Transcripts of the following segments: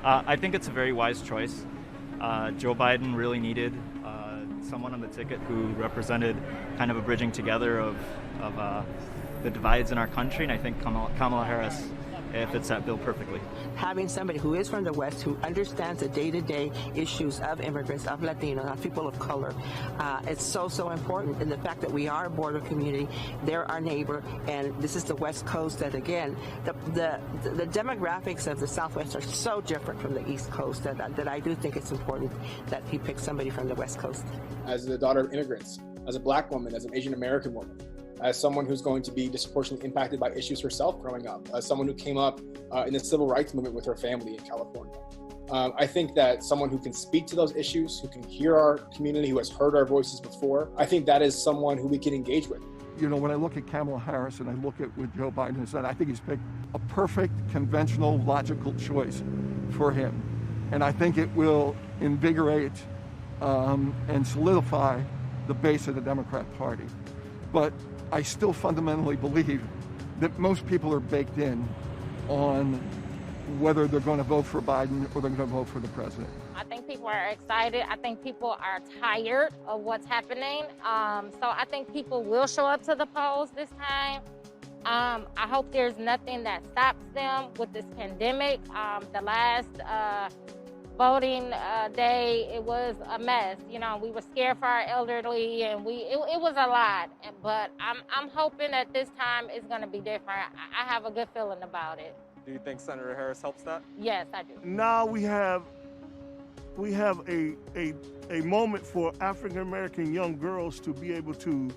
I think it's a very wise choice. Joe Biden really needed someone on the ticket who represented kind of a bridging together of the divides in our country, and I think Kamala Harris fits that bill perfectly. Having somebody who is from the West, who understands the day-to-day issues of immigrants, of Latinos, of people of color, it's so important. And the fact that we are a border community, they're our neighbor, and this is the West Coast that, again, the demographics of the Southwest are so different from the East Coast that I do think it's important that he picks somebody from the West Coast. As the daughter of immigrants, as a Black woman, as an Asian American woman, as someone who's going to be disproportionately impacted by issues herself growing up, as someone who came up in the civil rights movement with her family in California. I think that someone who can speak to those issues, who can hear our community, who has heard our voices before, I think that is someone who we can engage with. You know, when I look at Kamala Harris and I look at what Joe Biden has done, I think he's picked a perfect, conventional, logical choice for him. And I think it will invigorate and solidify the base of the Democrat Party. But I still fundamentally believe that most people are baked in on whether they're going to vote for Biden or they're going to vote for the president. I think people are excited. I think people are tired of what's happening. So I think people will show up to the polls this time. I hope there's nothing that stops them with this pandemic. The last voting day, it was a mess. You know, we were scared for our elderly, and it was a lot. But I'm hoping that this time is going to be different. I have a good feeling about it. Do you think Senator Harris helps that? Yes, I do. Now we have a moment for African American young girls to be able to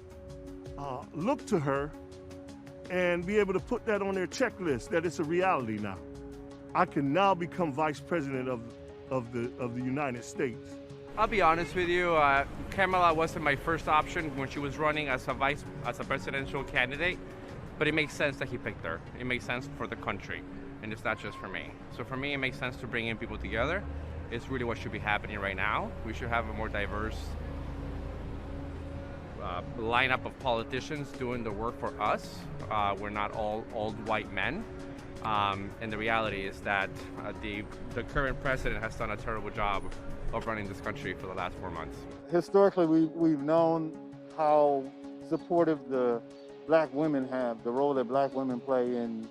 look to her and be able to put that on their checklist, that it's a reality now. I can now become vice president of the United States. I'll be honest with you, Kamala wasn't my first option when she was running as a presidential candidate, but it makes sense that he picked her. It makes sense for the country, and it's not just for me. So for me, it makes sense to bring in people together. It's really what should be happening right now. We should have a more diverse lineup of politicians doing the work for us. We're not all old white men. And the reality is that the current president has done a terrible job of running this country for the last 4 months. Historically, we've known how supportive the Black women have, the role that Black women play in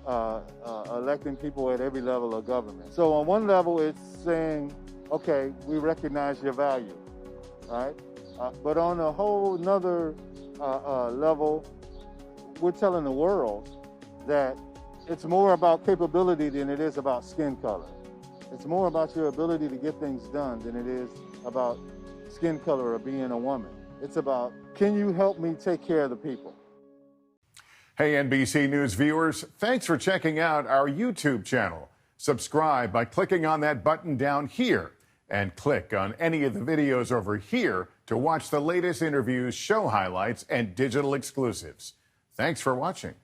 electing people at every level of government. So on one level, it's saying, okay, we recognize your value, right? But on a whole nother level, we're telling the world that it's more about capability than it is about skin color. It's more about your ability to get things done than it is about skin color or being a woman. It's about, can you help me take care of the people? Hey, NBC News viewers, thanks for checking out our YouTube channel. Subscribe by clicking on that button down here and click on any of the videos over here to watch the latest interviews, show highlights, and digital exclusives. Thanks for watching.